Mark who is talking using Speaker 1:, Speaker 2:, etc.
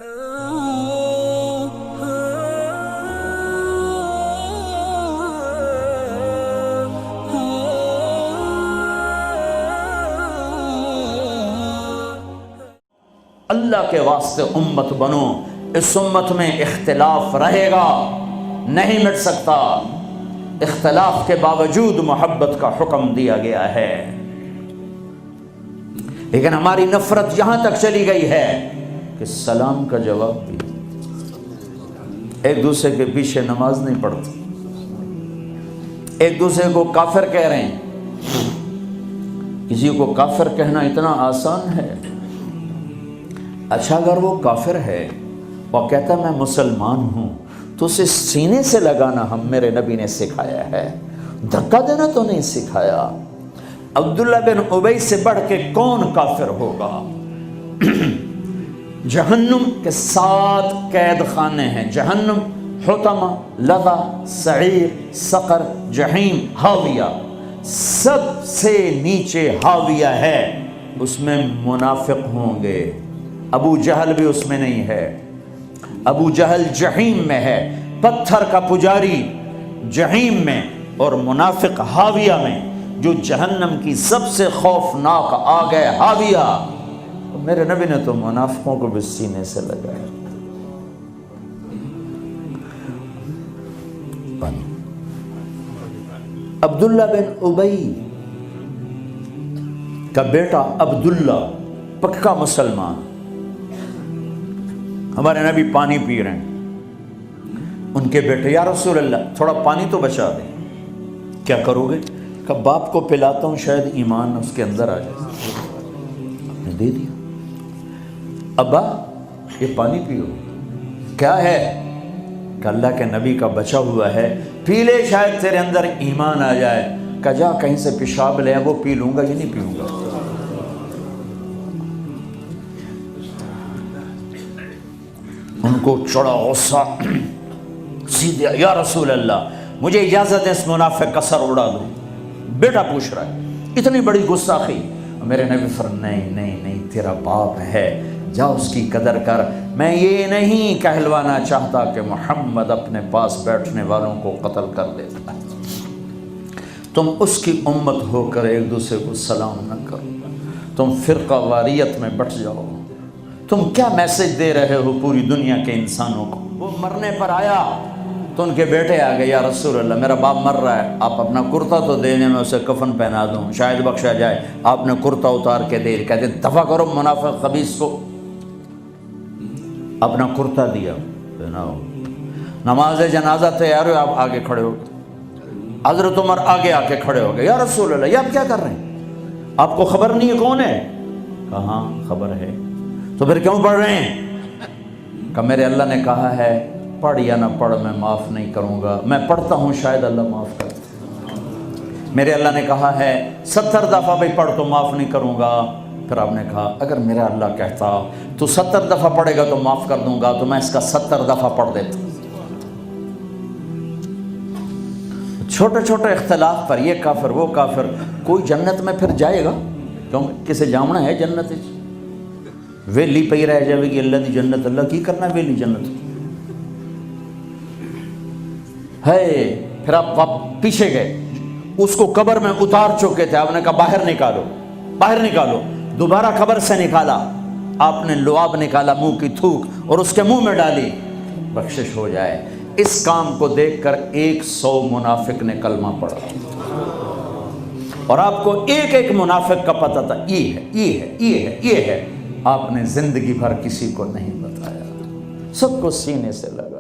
Speaker 1: اللہ کے واسطے امت بنو، اس امت میں اختلاف رہے گا، نہیں مٹ سکتا، اختلاف کے باوجود محبت کا حکم دیا گیا ہے۔ لیکن ہماری نفرت یہاں تک چلی گئی ہے کہ سلام کا جواب بھی ایک دوسرے کے پیچھے نماز نہیں پڑھتے، ایک دوسرے کو کافر کہہ رہے ہیں۔ کسی کو کافر کہنا اتنا آسان ہے۔ اچھا اگر وہ کافر ہے اور کہتا میں مسلمان ہوں تو اسے سینے سے لگانا ہم میرے نبی نے سکھایا ہے، دھکا دینا تو نہیں سکھایا۔ عبداللہ بن ابی سے بڑھ کے کون کافر ہوگا؟ جہنم کے 7 قید خانے ہیں، جہنم، حطمہ، لظہ، سعیر، سقر، جحیم، حاویہ، سب سے نیچے حاویہ ہے، اس میں منافق ہوں گے۔ ابو جہل بھی اس میں نہیں ہے، ابو جہل جحیم میں ہے، پتھر کا پجاری جحیم میں، اور منافق حاویہ میں، جو جہنم کی سب سے خوفناک آگ ہے حاویہ۔ میرے نبی نے تو منافقوں کو بھی سینے سے لگایا۔ عبداللہ بن ابی کا بیٹا عبداللہ پکا مسلمان، ہمارے نبی پانی پی رہے ہیں، ان کے بیٹے یا رسول اللہ تھوڑا پانی تو بچا دیں۔ کیا کرو گے؟ کہ باپ کو پلاتا ہوں شاید ایمان اس کے اندر آ جائے۔ آپ نے دے دیا، ابا یہ پانی پیو۔ کیا ہے؟ کہ اللہ کے نبی کا بچا ہوا ہے، پی لے شاید تیرے اندر ایمان آ جائے۔ کہ جا کہیں سے پیشاب لے وہ پی لوں گا، یہ نہیں پیوں گا۔ ان کو چڑھا غصہ، سیدھے یا رسول اللہ مجھے اجازت ہے اس منافق کا سر اڑا دوں۔ بیٹا پوچھ رہا ہے، اتنی بڑی گستاخی۔ میرے نبی فرمایا نہیں تیرا باپ ہے، جا اس کی قدر کر۔ میں یہ نہیں کہلوانا چاہتا کہ محمد اپنے پاس بیٹھنے والوں کو قتل کر دیتا ہے۔ تم اس کی امت ہو کر ایک دوسرے کو سلام نہ کرو، تم فرقہ واریت میں بٹ جاؤ۔ تم کیا میسج دے رہے ہو پوری دنیا کے انسانوں کو؟ وہ مرنے پر آیا تو ان کے بیٹے آ گئے، یا رسول اللہ میرا باپ مر رہا ہے، آپ اپنا کرتا تو دے دیں، میں اسے کفن پہنا دوں، شاید بخشا جائے۔ آپ نے کرتا اتار کے دے، کہتے دفع کرو منافق خبیث کو۔ اپنا کرتا دیا، پہناؤ۔ نماز جنازہ تیار ہو، آپ آگے کھڑے ہو گئے۔ حضرت عمر آگے آ کے کھڑے ہو گئے، یا رسول اللہ یہ آپ کیا کر رہے ہیں؟ آپ کو خبر نہیں ہے کون ہے؟ کہاں خبر ہے، تو پھر کیوں پڑھ رہے ہیں؟ کہ میرے اللہ نے کہا ہے پڑھ یا نہ پڑھ میں معاف نہیں کروں گا، میں پڑھتا ہوں شاید اللہ معاف کر دے۔ میرے اللہ نے کہا ہے 70 دفعہ بھی پڑھ تو معاف نہیں کروں گا۔ پھر آپ نے کہا اگر میرا اللہ کہتا تو 70 دفعہ پڑھے گا تو معاف کر دوں گا، تو میں اس کا 70 دفعہ پڑھ دیتا۔ چھوٹے چھوٹے اختلاف پر یہ کافر وہ کافر، کوئی جنت میں پھر جائے گا؟ کیوں کسے جامنا ہے جنت؟ ویلی پئی رہ جائے گی اللہ دی جنت، اللہ کی کرنا ہے ویلی جنت ہے۔ پھر آپ پیچھے گئے، اس کو قبر میں اتار چکے تھے، آپ نے کہا باہر نکالو، باہر نکالو۔ دوبارہ قبر سے نکالا، آپ نے لعاب نکالا، منہ کی تھوک اور اس کے منہ میں ڈالی، بخشش ہو جائے۔ اس کام کو دیکھ کر 100 منافق نے کلمہ پڑھا، اور آپ کو ایک ایک منافق کا پتہ تھا، یہ ہے یہ ہے یہ ہے یہ ہے۔ آپ نے زندگی بھر کسی کو نہیں بتایا، سب کو سینے سے لگا۔